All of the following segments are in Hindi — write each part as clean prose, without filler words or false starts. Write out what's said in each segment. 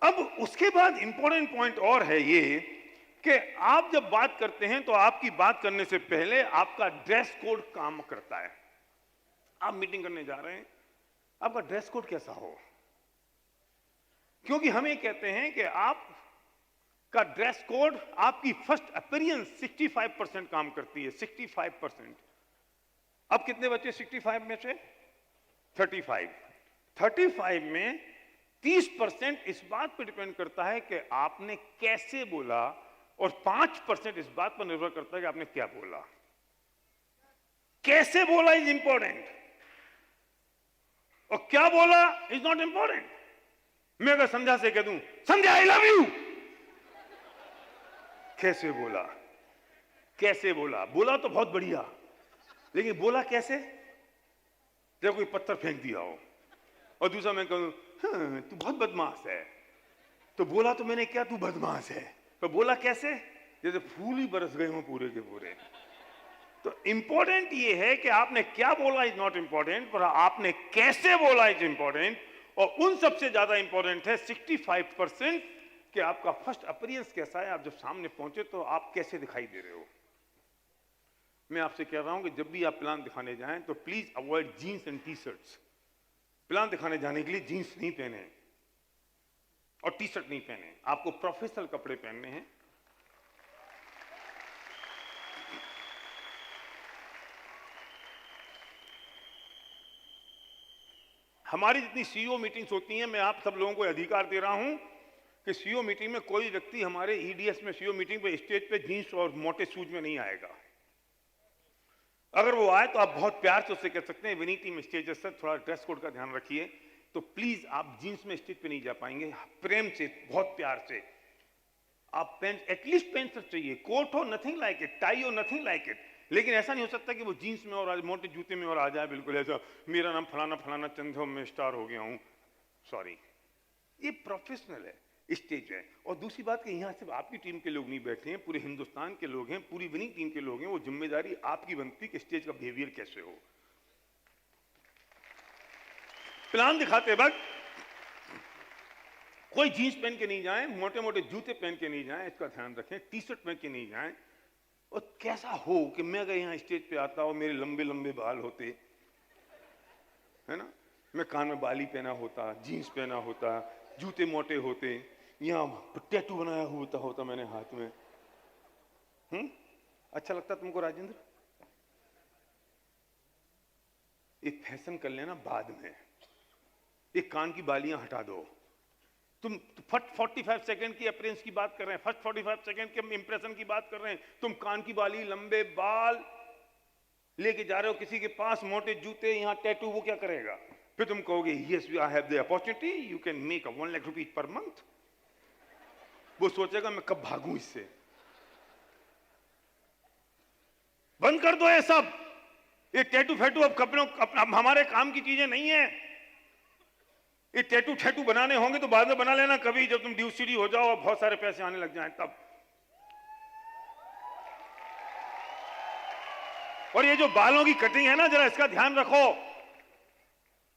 अब उसके बाद इंपॉर्टेंट पॉइंट और है ये कि आप जब बात करते हैं तो आपकी बात करने से पहले आपका ड्रेस कोड काम करता है। आप मीटिंग करने जा रहे हैं, आपका ड्रेस कोड कैसा हो, क्योंकि हम ये कहते हैं कि आप का ड्रेस कोड आपकी फर्स्ट अपीयरेंस 65% काम करती है। 65%। अब कितने बचे 65 में से? 35। 35 में 30% इस बात पर डिपेंड करता है कि आपने कैसे बोला, और 5% इस बात पर निर्भर करता है कि आपने क्या बोला। कैसे बोला इज इंपॉर्टेंट, और क्या बोला इज नॉट इंपॉर्टेंट। मैं अगर संध्या से कह दूं, संध्या आई लव यू, कैसे बोला? कैसे बोला? बोला तो बहुत बढ़िया, लेकिन बोला कैसे? जब कोई पत्थर फेंक दिया हो। और दूसरा मैं कहूं, हाँ, तू बहुत बदमाश है, तो बोला तो मैंने क्या, तू बदमाश है, तो बोला कैसे? जैसे फूल ही बरस गए हो पूरे के पूरे। तो इंपॉर्टेंट ये है कि आपने क्या बोला इज नॉट इंपॉर्टेंट, पर आपने कैसे बोला इज इंपॉर्टेंट। और उन सबसे ज्यादा इंपॉर्टेंट है 65% कि आपका फर्स्ट अपीयरेंस कैसा है। आप जब सामने पहुंचे तो आप कैसे दिखाई दे रहे हो। मैं आपसे कह रहा हूं कि जब भी आप प्लान दिखाने जाएं तो please avoid jeans and T shirts. Plan दिखाने जाने के लिए जीन्स नहीं पहने और टी शर्ट नहीं पहने, आपको प्रोफेशनल कपड़े पहनने हैं। हमारी जितनी सीईओ मीटिंग्स होती हैं, मैं आप सब लोगों को अधिकार दे रहा हूं कि सीईओ मीटिंग में कोई व्यक्ति हमारे ईडीएस में सीईओ मीटिंग पे स्टेज पे जीन्स और मोटे शूज में नहीं आएगा। अगर वो आए तो आप बहुत प्यार से उससे कह सकते हैं, विनीति में स्टेज सर थोड़ा ड्रेस कोड का ध्यान रखिए। तो प्लीज आप जीन्स में स्टेज पे नहीं जा पाएंगे। प्रेम से, बहुत प्यार से आप पेंट, एटलीस्ट पेंट शर्ट चाहिए, कोट हो नथिंग लाइक इट, टाई हो नथिंग लाइक इट, लेकिन ऐसा नहीं हो सकता कि वो जीन्स में और मोटे जूते में और आ जाए बिल्कुल ऐसा, मेरा नाम फलाना फलाना चंद हो, मैं स्टार हो गया हूं। सॉरी, ये प्रोफेशनल है, स्टेज है। और दूसरी बात कि यहां सिर्फ आपकी टीम के लोग नहीं बैठे हैं, पूरे हिंदुस्तान के लोग हैं, पूरी विनिंग टीम के लोग हैं। वो जिम्मेदारी आपकी बनती कि स्टेज का बिहेवियर कैसे हो। प्लान दिखाते वक्त कोई जीन्स पहन के नहीं जाएं, मोटे मोटे जूते पहन के नहीं जाएं, इसका ध्यान रखें। टी शर्ट पहन के नहीं जाएं। और कैसा हो कि मैं अगर यहां स्टेज पे आता और मेरे लंबे लंबे बाल होते, है ना, मैं कान में बाली पहना होता, जीन्स पहना होता, जूते मोटे होते, यहां टैटू बनाया होता मैंने हाथ में। अच्छा लगता तुमको राजेंद्र? एक फैशन कर लेना बाद में, एक कान की बालियां हटा दो। तुम 45 सेकंड की अपीयरेंस की बात कर रहे हैं, फर्स्ट 45 सेकंड के इंप्रेशन की बात कर रहे हैं, तुम कान की बाली, लंबे बाल लेके जा रहे हो किसी के पास, मोटे जूते, यहां टैटू, वो क्या करेगा? फिर तुम कहोगे yes I have the opportunity, you can make a 1 lakh rupees per month. वो सोचेगा मैं कब भागूं इससे। बंद कर दो ये सब, ये टैटू फैटू अब कपड़ों, अब हमारे काम की चीजें नहीं है। ये टैटू ठैटू बनाने होंगे तो बाद में बना लेना कभी, जब तुम ड्यूसीडी हो जाओ और बहुत सारे पैसे आने लग जाएं तब। और ये जो बालों की कटिंग है ना, जरा इसका ध्यान रखो।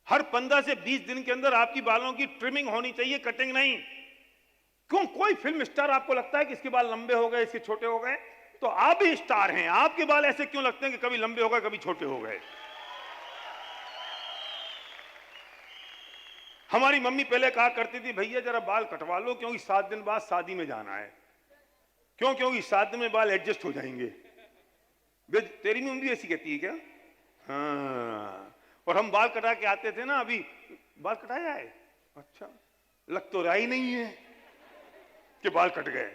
हर 15 से 20 दिन के अंदर आपकी बालों की ट्रिमिंग होनी चाहिए, कटिंग नहीं। क्यों? कोई फिल्म स्टार आपको लगता है कि इसके बाल लंबे हो गए, इसके छोटे हो गए? तो आप भी स्टार हैं, आपके बाल ऐसे क्यों लगते हैं कि कभी लंबे हो गए कभी छोटे हो गए? हमारी मम्मी पहले कहा करती थी, भैया जरा बाल कटवा लो, क्योंकि 7 दिन बाद शादी में जाना है। क्यों? क्योंकि 7 दिन में बाल एडजस्ट हो जाएंगे। तेरी मम्मी भी ऐसी कहती है क्या? हाँ। और हम बाल कटा के आते थे ना, अभी बाल कटाया है, अच्छा लग तो रहा ही नहीं है कि बाल कट गए।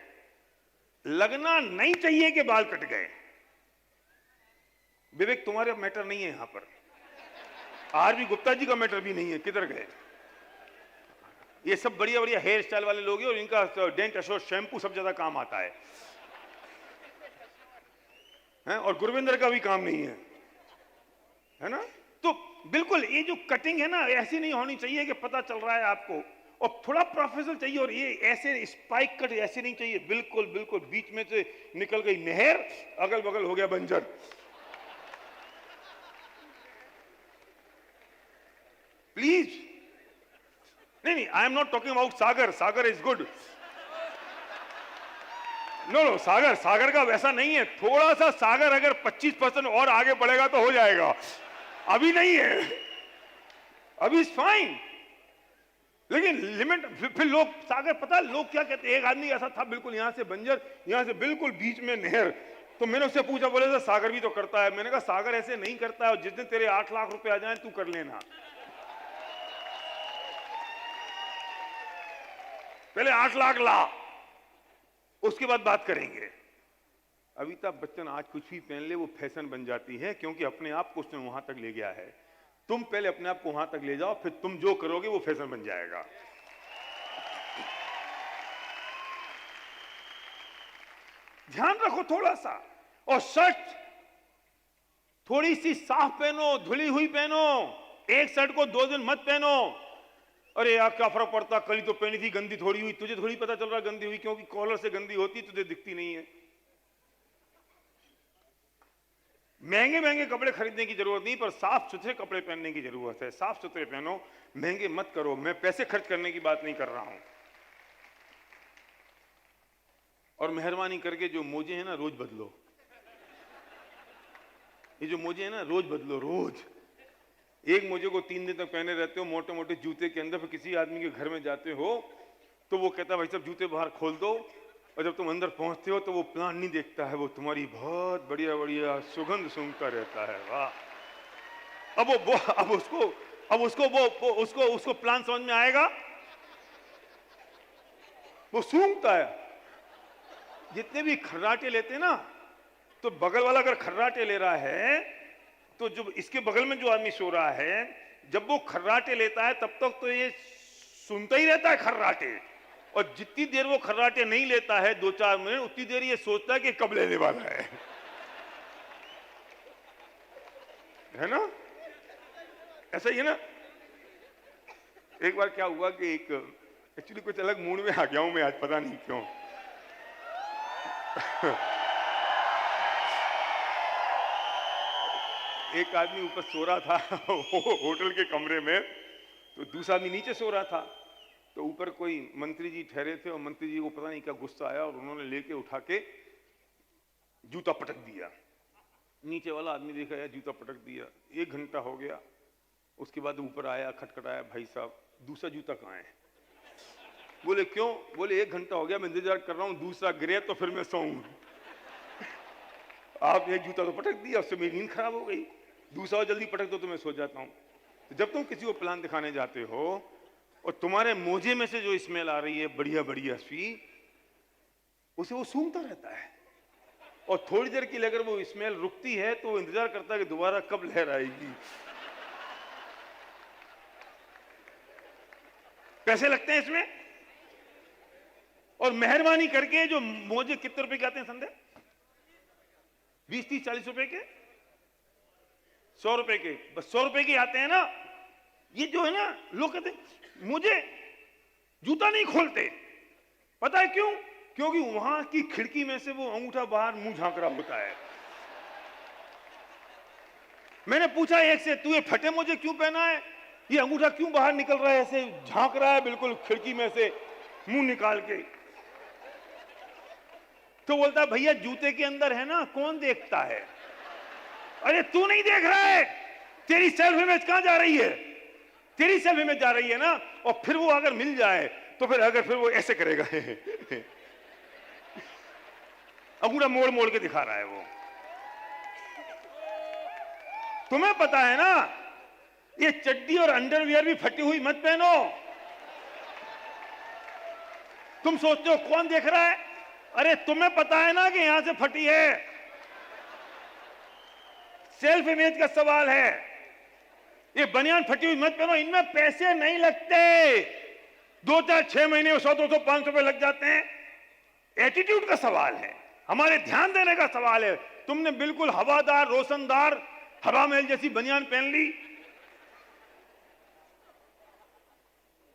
लगना नहीं चाहिए कि बाल कट गए। विवेक तुम्हारे मैटर नहीं है यहां पर, आरवी गुप्ता जी का मैटर भी नहीं है, किधर गए? ये सब बढ़िया बढ़िया हेयर स्टाइल वाले लोग हैं और इनका डेंट एश्योर शैम्पू सब ज्यादा काम आता है, और गुरविंदर का भी काम नहीं है ना? तो बिल्कुल ये जो कटिंग है ना, ऐसी नहीं होनी चाहिए कि पता चल रहा है आपको, और थोड़ा प्रोफेशनल चाहिए। और ये ऐसे स्पाइक कट ऐसे नहीं चाहिए, बिल्कुल बिल्कुल बीच में से निकल गई नहर, अगल बगल हो गया बंजर। प्लीज नहीं, नहीं, I am not talking about Sagar, Sagar is good. No no, Sagar, Sagar का वैसा नहीं है। थोड़ा सा सागर अगर 25% और आगे बढ़ेगा तो हो जाएगा, अभी नहीं है, अभी इज फाइन। लेकिन लिमिट, फिर लोग सागर, पता लोग क्या कहते हैं, एक आदमी ऐसा था बिल्कुल यहां से बंजर, यहां से बिल्कुल बीच में नहर, तो मैंने उससे पूछा, बोले सर सागर भी तो करता है। मैंने कहा सागर ऐसे नहीं करता है, और जिस दिन तेरे 8 लाख रुपए आ जाए तू कर लेना, पहले 8 लाख ला, उसके बाद बात करेंगे। अमिताभ बच्चन आज कुछ भी पहन ले वो फैशन बन जाती है, क्योंकि अपने आप को उसने वहां तक ले गया है। तुम पहले अपने आप को वहां तक ले जाओ, फिर तुम जो करोगे वो फैशन बन जाएगा। ध्यान रखो थोड़ा सा। और शर्ट थोड़ी सी साफ पहनो, धुली हुई पहनो, एक शर्ट को 2 दिन मत पहनो। अरे यार क्या फर्क पड़ता, कल ही तो पहनी थी, गंदी थोड़ी हुई, तुझे थोड़ी पता चल रहा गंदी हुई, क्योंकि कॉलर से गंदी होती तुझे दिखती नहीं है। महंगे महंगे कपड़े खरीदने की जरूरत नहीं, पर साफ सुथरे कपड़े पहनने की जरूरत है। साफ सुथरे पहनो, महंगे मत करो। मैं पैसे खर्च करने की बात नहीं कर रहा हूं। और मेहरबानी करके जो मोजे हैं ना, रोज बदलो। ये जो मोजे हैं ना, रोज बदलो, रोज। एक मोजे को 3 दिन तक पहने रहते हो मोटे मोटे जूते के अंदर, फिर किसी आदमी के घर में जाते हो तो वो कहता है भाई साहब जूते बाहर खोल दो, और जब तुम अंदर पहुंचते हो तो वो प्लान नहीं देखता है, वो तुम्हारी बहुत बढ़िया बढ़िया सुगंध सूंघता रहता है। वाह। अब उसको प्लान समझ में आएगा, वो सूंघता है। जितने भी खर्राटे लेते हैं ना, तो बगल वाला अगर खर्राटे ले रहा है तो जो इसके बगल में जो आदमी सो रहा है, जब वो खर्राटे लेता है तब तक तो ये सुनता ही रहता है खर्राटे, और जितनी देर वो खर्राटे नहीं लेता है 2-4 मिनट, उतनी देर ये सोचता है कि कब लेने वाला है ना? ऐसा ही है ना? एक बार क्या हुआ कि एक्चुअली कुछ अलग मूड में आ गया हूं मैं आज, पता नहीं क्यों। एक आदमी ऊपर सो रहा था होटल के कमरे में, तो दूसरा आदमी नीचे सो रहा था। तो ऊपर कोई मंत्री जी ठहरे थे, और मंत्री जी को पता नहीं क्या गुस्सा आया, और उन्होंने लेके उठा के जूता पटक दिया। नीचे वाला आदमी देखा यार जूता पटक दिया। 1 घंटा हो गया, उसके बाद ऊपर आया, खटखटाया, भाई साहब दूसरा जूता कहाँ है? बोले क्यों? बोले 1 घंटा हो गया मैं इंतजार कर रहा हूं, दूसरा गिरे तो फिर मैं सोऊं। आप एक जूता तो पटक दिया, उससे मेरी नींद खराब हो गई, दूसरा जल्दी पटक दो तो मैं सो जाता हूं। तो जब तुम किसी को प्लान दिखाने जाते हो और तुम्हारे मोजे में से जो स्मेल आ रही है बढ़िया बढ़िया सी, उसे वो सूंघता रहता है, और थोड़ी देर के लिए अगर वो स्मेल रुकती है तो वो इंतजार करता है कि दोबारा कब लहर आएगी। पैसे लगते हैं इसमें। और मेहरबानी करके जो मोजे कितने रुपए के आते हैं संदेह? 20, 30, 40 रुपए के, 100 रुपए के, बस 100 रुपए के आते हैं ना। ये जो है ना, लोग कहते हैं मुझे जूता नहीं खोलते, पता है क्यों? क्योंकि वहां की खिड़की में से वो अंगूठा बाहर मुंह झांक रहा होता है। मैंने पूछा एक से, तू ये फटे मोजे क्यों पहना है? ये अंगूठा क्यों बाहर निकल रहा है, ऐसे झांक रहा है बिल्कुल खिड़की में से मुंह निकाल के। तो बोलता है भैया जूते के अंदर है ना, कौन देखता है? अरे तू नहीं देख रहा है, तेरी सेल्फ इमेज कहां जा रही है? तेरी सेल्फ इमेज जा रही है ना। और फिर वो अगर मिल जाए तो फिर वो ऐसे करेगा। अंगूठा मोड़ मोड़ के दिखा रहा है वो। तुम्हें पता है ना, ये चड्डी और अंडरवियर भी फटी हुई मत पहनो। तुम सोचते हो कौन देख रहा है? अरे तुम्हें पता है ना कि यहां से फटी है। सेल्फ इमेज का सवाल है। ये बनियान फटी हुई मत पहनो, इनमें पैसे नहीं लगते। 2-4-6 महीने में 100-200 500 रुपए लग जाते हैं। एटीट्यूड का सवाल है, हमारे ध्यान देने का सवाल है। तुमने बिल्कुल हवादार, रोशनदार, हवा महल जैसी बनियान पहन ली,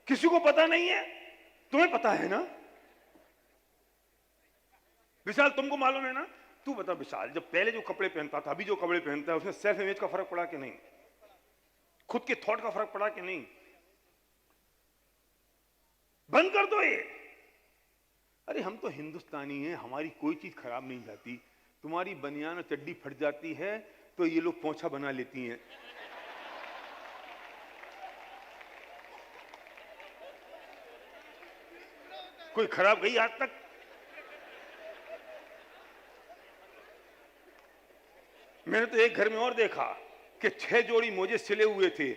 किसी को पता नहीं है, तुम्हें पता है ना। विशाल तुमको मालूम है ना? तू बता विशाल, जब पहले जो कपड़े पहनता था, अभी जो कपड़े पहनता है, उसमें सेल्फ इमेज का फर्क पड़ा कि नहीं? खुद के थॉट का फर्क पड़ा कि नहीं? बंद कर दो ये। अरे हम तो हिंदुस्तानी हैं, हमारी कोई चीज खराब नहीं जाती। तुम्हारी बनियान और चड्डी फट जाती है तो ये लोग पोंछा बना लेती हैं। कोई खराब गई आज तक? मैंने तो एक घर में और देखा कि 6 जोड़ी मोजे सिले हुए थे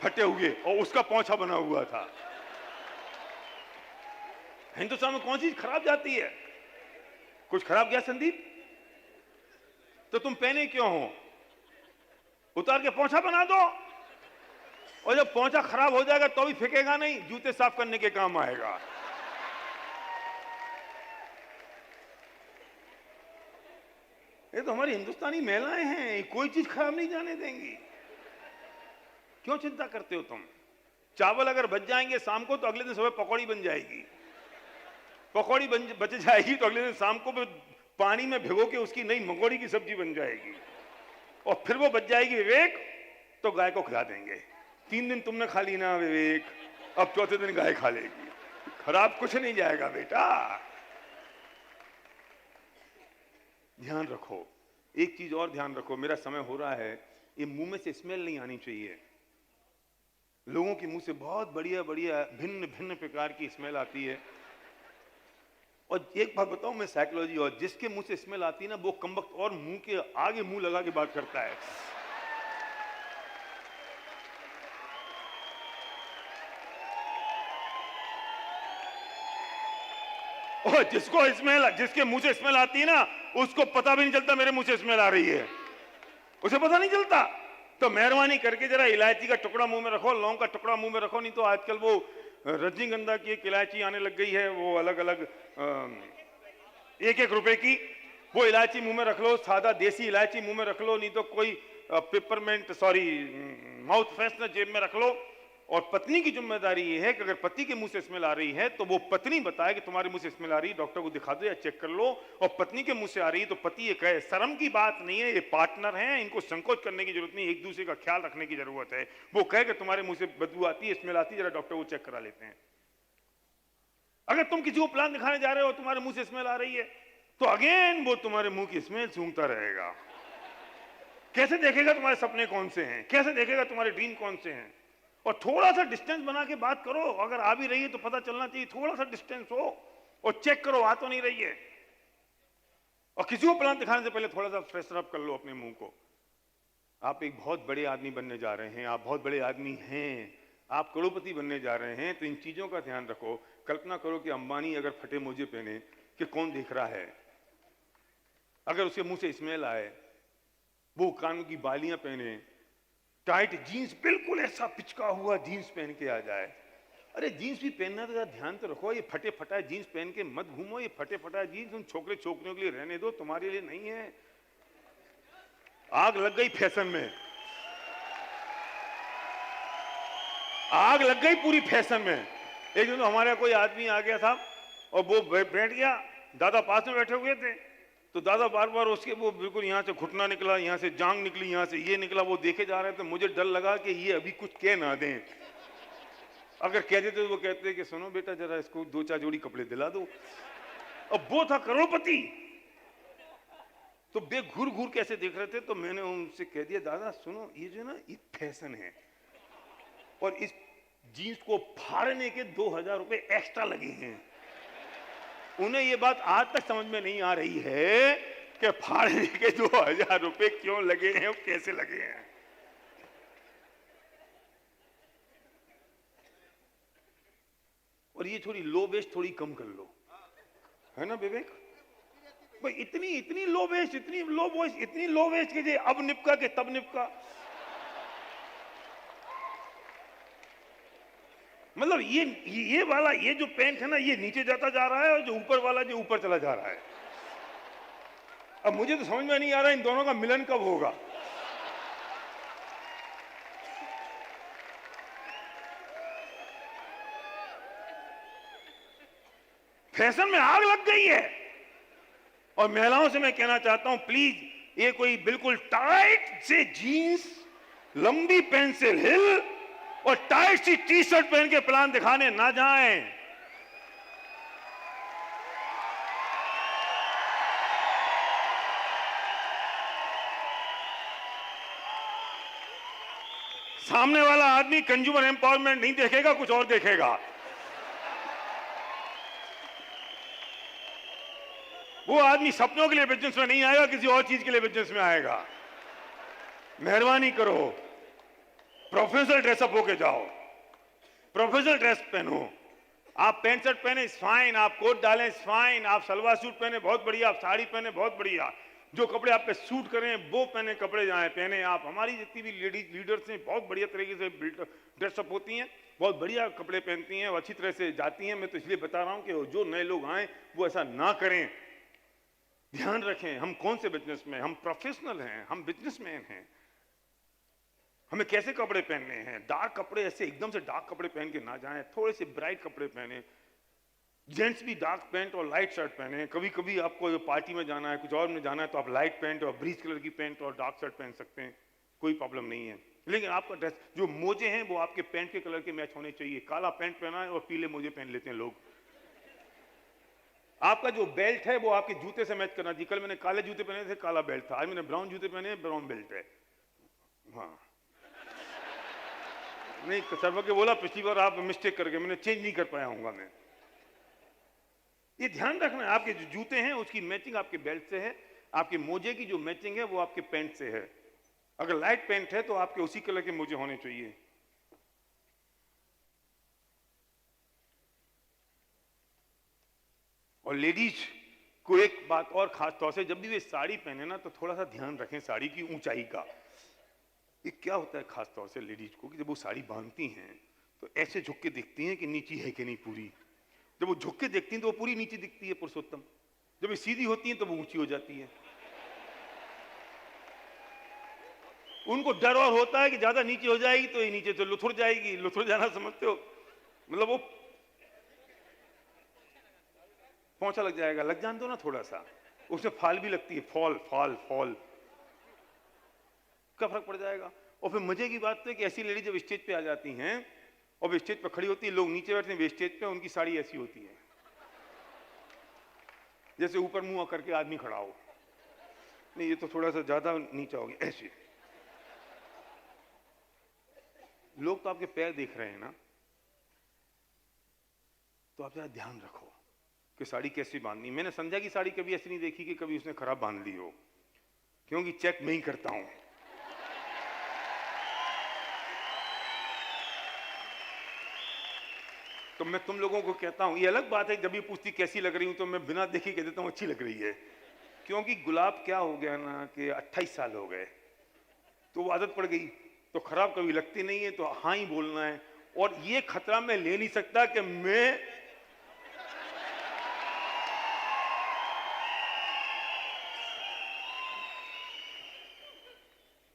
फटे हुए और उसका पोंछा बना हुआ था। हिंदुस्तान में कौन सी चीज खराब जाती है? कुछ खराब गया संदीप? तो तुम पहने क्यों हो? उतार के पोंछा बना दो, और जब पोंछा खराब हो जाएगा तो भी फेंकेगा नहीं, जूते साफ करने के काम आएगा। ये तो हमारी हिंदुस्तानी महिलाएं हैं, कोई चीज खराब नहीं जाने देंगी। क्यों चिंता करते हो तुम? चावल अगर बच जाएंगे शाम को तो अगले दिन सुबह पकौड़ी बन जाएगी। पकौड़ी बच जाएगी तो अगले दिन शाम को पानी में भिगो के उसकी नई मंगोड़ी की सब्जी बन जाएगी, और फिर वो बच जाएगी विवेक तो गाय को खिला देंगे। 3 दिन तुमने खा ली ना विवेक, अब चौथे दिन गाय खा लेगी। खराब कुछ नहीं जाएगा बेटा। ध्यान रखो, एक चीज और ध्यान रखो, मेरा समय हो रहा है। ये मुंह में से स्मेल नहीं आनी चाहिए। लोगों के मुंह से बहुत बढ़िया बढ़िया भिन्न भिन्न प्रकार की स्मेल आती है। और एक बात बताऊं मैं साइकोलॉजी, और जिसके मुंह से स्मेल आती है ना वो कमबख्त और मुंह के आगे मुंह लगा के बात करता है। और जिसके मुंह से स्मेल आती है ना उसको पता भी नहीं चलता मेरे मुंह से स्मेल आ रही है, उसे पता नहीं चलता। तो मेहरबानी करके जरा इलायची का टुकड़ा मुंह में रखो, लौंग का टुकड़ा मुंह में रखो, नहीं तो आजकल वो रजनीगंधा की एक इलायची आने लग गई है, वो अलग अलग 1-1 रुपए की, वो इलायची मुंह में रख लो, सादा देसी इलायची मुंह में रख लो, नहीं तो कोई पेपरमेंट माउथ फ्रेशनर जेब में रख लो। और पत्नी की जिम्मेदारी ये है कि अगर पति के मुंह से स्मेल आ रही है तो वो पत्नी बताए कि तुम्हारे मुंह से स्मेल आ रही है, डॉक्टर को दिखा दो या चेक कर लो। और पत्नी के मुंह से आ रही है तो पति ये कहे शर्म की बात नहीं है, ये पार्टनर हैं, इनको संकोच करने की जरूरत नहीं, एक दूसरे का ख्याल रखने की जरूरत है। वो कहे कि तुम्हारे मुंह से बदबू आती है, स्मेल आती है, जरा डॉक्टर को चेक करा लेते हैं। अगर तुम किसी को प्लान दिखाने जा रहे हो तुम्हारे मुंह से स्मेल आ रही है तो अगेन वो तुम्हारे मुंह की स्मेल सूंघता रहेगा। कैसे देखेगा तुम्हारे सपने कौन से हैं, कैसे देखेगा तुम्हारे ड्रीम कौन से हैं? और थोड़ा सा डिस्टेंस बना के बात करो, अगर आ भी रही है तो पता चलना चाहिए, थोड़ा सा डिस्टेंस हो और चेक करो आ तो नहीं रही है। और किसी को प्लान दिखाने से पहले थोड़ा सा फ्रेशन अप कर लो अपने मुंह को। आप एक बहुत बड़े आदमी बनने जा रहे हैं, आप बहुत बड़े आदमी हैं, आप करोड़पति बनने जा रहे हैं, तो इन चीजों का ध्यान रखो। कल्पना करो कि अंबानी अगर फटे मोजे पहने कि कौन देख रहा है, अगर उसके मुंह से स्मेल आए, वो कान की बालियां पहने, टाइट जीन्स बिल्कुल ऐसा पिचका हुआ जीन्स पहन के आ जाए। अरे जीन्स भी पहनना तो ध्यान तो रखो, ये फटे फटा जीन्स पहन के मत घूमो। ये फटे फटा जीन्स उन छोकरे छोकरियों के लिए रहने दो, तुम्हारे लिए नहीं है। आग लग गई फैशन में, आग लग गई पूरी फैशन में। एक दिन तो हमारे कोई आदमी आ गया था और वो बैठ गया, दादा पास में बैठे हुए थे, तो दादा बार बार उसके वो बिल्कुल यहाँ से घुटना निकला, यहाँ से जांग निकली, यहाँ से ये निकला, वो देखे जा रहे थे। मुझे डर लगा कि ये अभी कुछ कह ना दें, अगर कह देते तो वो कहते कि सुनो बेटा जरा इसको 2-4 जोड़ी कपड़े दिला दो। अब वो था करोड़पति, तो बे घूर घूर कैसे देख रहे थे, तो मैंने उनसे कह दिया दादा सुनो ये जो ना ये फैशन है और इस जीन्स को फाड़ने के 2000 रुपए एक्स्ट्रा लगे हैं। उन्हें ये बात आज तक समझ में नहीं आ रही है कि फाड़ने के 2000 रुपए क्यों लगे हैं और कैसे लगे हैं। और ये थोड़ी लो वेस्ट थोड़ी कम कर लो, है ना विवेक भाई? इतनी लो वेस्ट, इतनी लो वॉइस, इतनी लो वेस्ट के अब निपका के तब निपका। मतलब ये वाला ये जो पैंट है ना ये नीचे जाता जा रहा है और जो ऊपर वाला जो ऊपर चला जा रहा है। अब मुझे तो समझ में नहीं आ रहा इन दोनों का मिलन कब होगा। फैशन में आग लग गई है। और महिलाओं से मैं कहना चाहता हूं प्लीज ये कोई बिल्कुल टाइट से जीन्स, लंबी पेंसिल हिल और टाइट सी टी शर्ट पहन के प्लान दिखाने ना जाएं। सामने वाला आदमी कंज्यूमर एम्पावरमेंट नहीं देखेगा, कुछ और देखेगा। वो आदमी सपनों के लिए बिजनेस में नहीं आएगा, किसी और चीज के लिए बिजनेस में आएगा। मेहरबानी करो, प्रोफेशनल ड्रेसअप होके जाओ, प्रोफेशनल ड्रेस पहनो। आप पैंट शर्ट पहने इज फाइन, आप कोट डालें इज फाइन, आप सलवार सूट पहने बहुत बढ़िया, आप साड़ी पहने बहुत बढ़िया। जो कपड़े आप पे सूट करें वो पहने, कपड़े जाए पहने आप। हमारी जितनी भी लेडीज लीडर्स हैं बहुत बढ़िया तरीके से ड्रेसअप होती हैं, बहुत बढ़िया कपड़े पहनती हैं, वो अच्छी तरह से जाती हैं। मैं तो इसलिए बता रहा हूं कि जो नए लोग आए वो ऐसा ना करें। ध्यान रखें, हम कौन से बिजनेस में, हम प्रोफेशनल हैं, हम बिजनेसमैन हैं। हमें कैसे कपड़े पहनने हैं? डार्क कपड़े ऐसे एकदम से डार्क कपड़े पहन के ना जाएं, थोड़े से ब्राइट कपड़े पहने। जेंट्स भी डार्क पैंट और लाइट शर्ट पहने। कभी कभी आपको पार्टी में जाना है, कुछ और में जाना है, तो आप लाइट पैंट और ब्रीज कलर की पैंट और डार्क शर्ट पहन सकते हैं, कोई प्रॉब्लम नहीं है। लेकिन आपका ड्रेस, जो मोजे हैं वो आपके पैंट के कलर के मैच होने चाहिए। काला पैंट पहना है और पीले मोजे पहन लेते हैं लोग। आपका जो बेल्ट है वो आपके जूते से मैच करना चाहिए। कल मैंने काले जूते पहने थे, काला बेल्ट था। आज मैंने ब्राउन जूते पहने, ब्राउन बेल्ट है। हाँ नहीं, सर्व के बोला पिछली बार आप मिस्टेक करके, मैंने चेंज नहीं कर पाया हूँ मैं। ये ध्यान रखना है, आपके जो जूते हैं उसकी मैचिंग आपके बेल्ट से है, आपके मोजे की जो मैचिंग है वो आपके पैंट से है। अगर लाइट पैंट है तो आपके उसी कलर के मोजे होने चाहिए। और लेडीज को एक बात और खास तौर से, जब भी वे साड़ी पहने ना तो थोड़ा सा ध्यान रखें साड़ी की ऊंचाई का। ये क्या होता है खास तौर से लेडीज को कि जब वो साड़ी बांधती हैं तो ऐसे झुक के देखती हैं कि नीची है कि नहीं पूरी। जब वो झुक के देखती हैं तो वो पूरी नीचे दिखती है पुरुषोत्तम। जब ये सीधी होती हैं तो वो ऊंची हो जाती है। उनको डर और होता है कि ज्यादा नीचे हो जाएगी तो ये नीचे तो लुथुर जाएगी। लुथुर जाना समझते हो, मतलब वो पहुंचा लग जाएगा, लग जान दो ना थोड़ा सा। उसमें फाल भी लगती है, फॉल फॉल फॉल क्या फर्क पड़ जाएगा। और फिर मजे की बात तो है कि ऐसी लेडी जब स्टेज पे आ जाती हैं और वे स्टेज पे खड़ी होती है, लोग नीचे बैठते हैं, वे स्टेज पे, उनकी साड़ी ऐसी होती है जैसे ऊपर मुंह करके आदमी खड़ा हो। नहीं, ये तो थोड़ा सा ज्यादा नीचा हो गया। ऐसे लोग तो आपके पैर देख रहे हैं ना, तो आप जरा ध्यान रखो कि साड़ी कैसी बांधनी। मैंने संध्या की साड़ी कभी ऐसी नहीं देखी कि कभी उसने खराब बांध ली हो, क्योंकि चेक मैं ही करता हूं। तो मैं तुम लोगों को कहता हूं, ये अलग बात है जब भी पूछती कैसी लग रही हूं तो मैं बिना देखे कह देता हूं अच्छी लग रही है। क्योंकि गुलाब क्या हो गया ना कि 28 साल हो गए तो वो आदत पड़ गई, तो खराब कभी लगती नहीं है, तो हाँ ही बोलना है। और ये खतरा मैं ले नहीं सकता कि मैं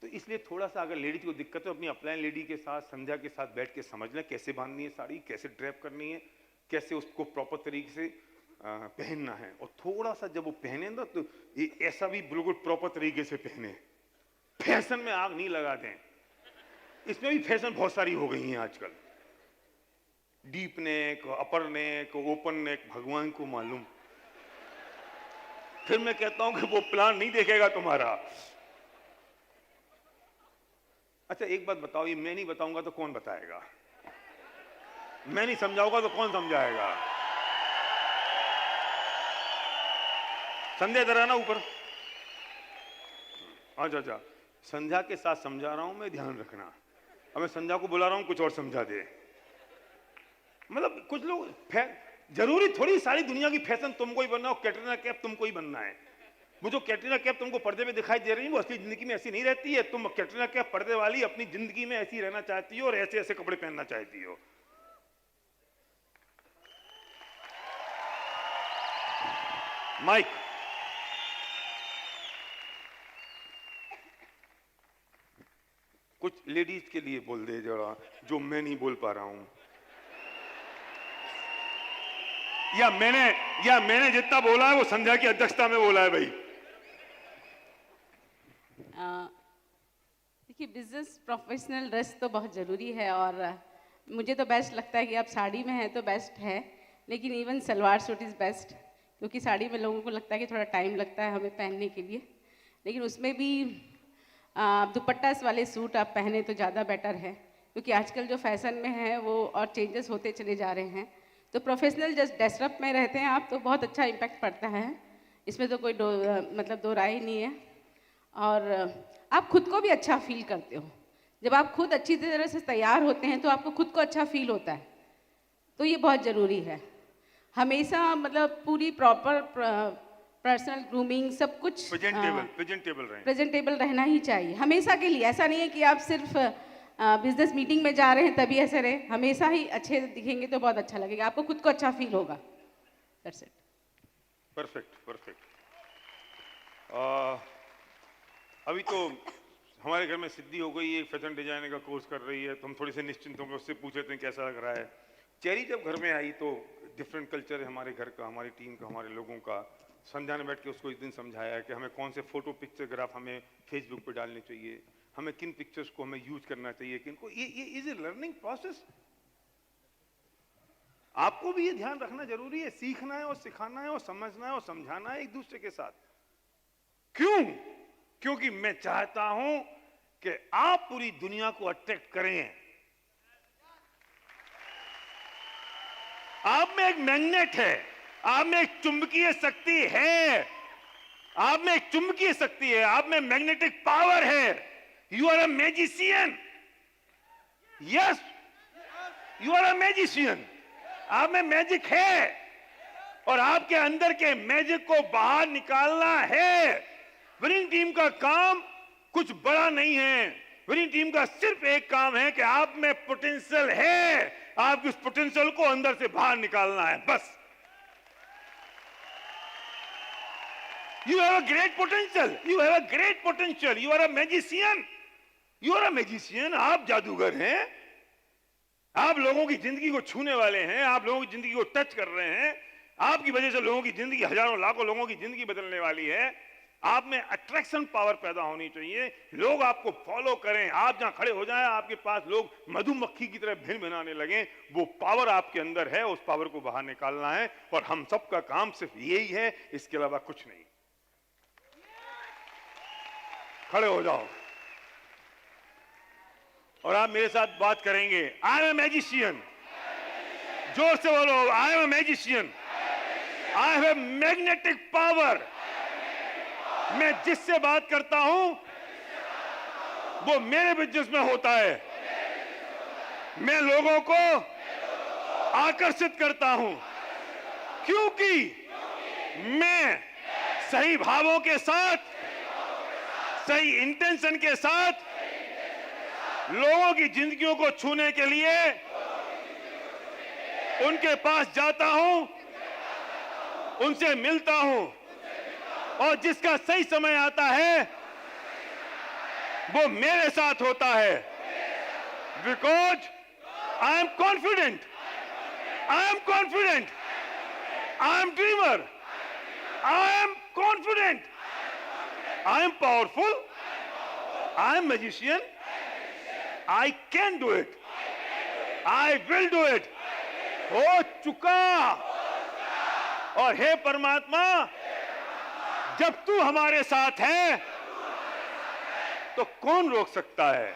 तो इसलिए थोड़ा सा अगर लेडीज को दिक्कत है, अपनी अपलाइन लेडी के साथ, संध्या के साथ बैठ के समझ लें कैसे बांधनी है साड़ी, कैसे ड्रैप करनी है, कैसे उसको प्रॉपर तरीके से पहनना है। और थोड़ा सा जब वो पहने ना तो ये ऐसा भी बिल्कुल प्रॉपर तरीके से पहने, फैशन में आग नहीं लगा दें। इसमें भी फैशन बहुत सारी हो गई हैं आजकल, डीप नेक, अपर नेक, ओपन नेक, भगवान को मालूम। फिर मैं कहता हूं कि वो प्लान नहीं देखेगा तुम्हारा। अच्छा एक बात बताओ, ये मैं नहीं बताऊंगा तो कौन बताएगा? मैं नहीं समझाऊंगा तो कौन समझाएगा? संध्या इधर आना ऊपर। अच्छा, संध्या के साथ समझा रहा हूं मैं, ध्यान रखना। अब मैं संध्या को बुला रहा हूं कुछ और समझा दे। मतलब कुछ लोग, जरूरी थोड़ी सारी दुनिया की फैशन तुमको ही बनना हो, कैटरीना कैफ तुमको ही बनना है। वो जो कैटरीना कैफ तुमको पर्दे में दिखाई दे रही है वो असली जिंदगी में ऐसी नहीं रहती है। तुम कैटरीना कैफ पर्दे वाली अपनी जिंदगी में ऐसी रहना चाहती हो और ऐसे ऐसे कपड़े पहनना चाहती हो। माइक, कुछ लेडीज के लिए बोल दे जरा, जो मैं नहीं बोल पा रहा हूं। या मैंने जितना बोला है वो संध्या की अध्यक्षता में बोला है भाई। देखिए, बिजनेस प्रोफेशनल ड्रेस तो बहुत ज़रूरी है, और मुझे तो बेस्ट लगता है कि आप साड़ी में हैं तो बेस्ट है, लेकिन even salwar suit is best, क्योंकि साड़ी में लोगों को लगता है कि थोड़ा टाइम लगता है हमें पहनने के लिए, लेकिन उसमें भी दुपट्टा वाले सूट आप पहने तो ज़्यादा बेटर है, क्योंकि आजकल जो फैशन में है वो और चेंजेस होते चले जा रहे हैं। तो प्रोफेशनल जस्ट ड्रेसअप में रहते हैं आप तो बहुत अच्छा इम्पैक्ट पड़ता है, इसमें तो कोई मतलब दो राय ही नहीं है। और आप खुद को भी अच्छा फील करते हो, जब आप खुद अच्छी तरह से तैयार होते हैं तो आपको खुद को अच्छा फील होता है, तो ये बहुत ज़रूरी है। हमेशा मतलब पूरी प्रॉपर पर्सनल ग्रूमिंग सब कुछ प्रेजेंटेबल रहना ही चाहिए हमेशा के लिए। ऐसा नहीं है कि आप सिर्फ बिजनेस मीटिंग में जा रहे हैं तभी ऐसे रहे, हमेशा ही अच्छे दिखेंगे तो बहुत अच्छा लगेगा, आपको खुद को अच्छा फील होगा। That's it. परफेक्ट। अभी तो हमारे घर में सिद्धि हो गई है, फैशन डिजाइनिंग का कोर्स कर रही है, तो हम थोड़े से निश्चिंत होंगे, उससे पूछे थे कैसा लग रहा है। चेरी जब घर में आई तो डिफरेंट कल्चर है हमारे घर का, हमारी टीम का, हमारे लोगों का। संध्या ने बैठ के उसको इस दिन समझाया कि हमें कौन से फोटो पिक्चरग्राफ हमें फेसबुक पे डालने चाहिए, हमें किन पिक्चर्स को हमें यूज करना चाहिए, किनको। ये इज ए लर्निंग प्रोसेस। आपको भी ये ध्यान रखना जरूरी है, सीखना है और सिखाना है और समझना है और समझाना है एक दूसरे के साथ। क्यों? क्योंकि मैं चाहता हूं कि आप पूरी दुनिया को अट्रैक्ट करें। आप में एक मैग्नेट है, आप में एक चुंबकीय शक्ति है, आप में एक चुंबकीय शक्ति है, आप में मैग्नेटिक पावर है। You are a magician. Yes, you are a magician. आप में मैजिक है और आपके अंदर के मैजिक को बाहर निकालना है। विनिंग टीम का काम कुछ बड़ा नहीं है। विनिंग टीम का सिर्फ एक काम है कि आप में पोटेंशियल है, आपकी उस पोटेंशियल को अंदर से बाहर निकालना है, बस। You have a great potential, you have a great potential, you are a magician, you are a magician. आप जादूगर हैं, आप लोगों की जिंदगी को छूने वाले हैं, आप लोगों की जिंदगी को टच कर रहे हैं। आपकी वजह से लोगों की जिंदगी, हजारों लाखों लोगों की जिंदगी बदलने वाली है। आप में अट्रैक्शन पावर पैदा होनी चाहिए, लोग आपको फॉलो करें, आप जहां खड़े हो जाएं आपके पास लोग मधुमक्खी की तरह भिन भिनाने लगे। वो पावर आपके अंदर है, उस पावर को बाहर निकालना है, और हम सबका काम सिर्फ यही है, इसके अलावा कुछ नहीं। खड़े हो जाओ और आप मेरे साथ बात करेंगे। I am a magician. जोर से बोलो, I am a magician, I have magnetic power. मैं जिससे बात करता हूं वो मेरे बिजनेस में होता है। मैं लोगों को आकर्षित करता हूं, क्योंकि मैं सही भावों के साथ, सही इंटेंशन के साथ लोगों की जिंदगियों को छूने के लिए उनके पास जाता हूं, उनसे मिलता हूं, और जिसका सही समय आता है वो मेरे साथ होता है। Because I am confident, I am confident, I am dreamer, I am confident, I am powerful, I am magician, I can do it, I will do it. हो चुका। और हे परमात्मा, जब तू हमारे साथ है तो कौन रोक सकता है?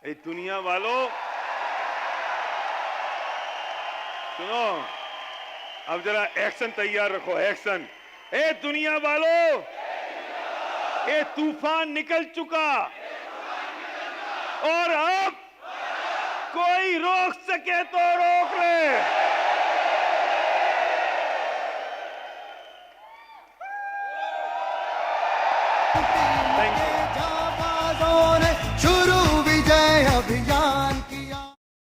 ए दुनिया वालों, सुनो, अब जरा एक्शन तैयार रखो, एक्शन। ए दुनिया वालों, ये तूफान निकल चुका और अब कोई रोक सके तो रोक ले। Thank you.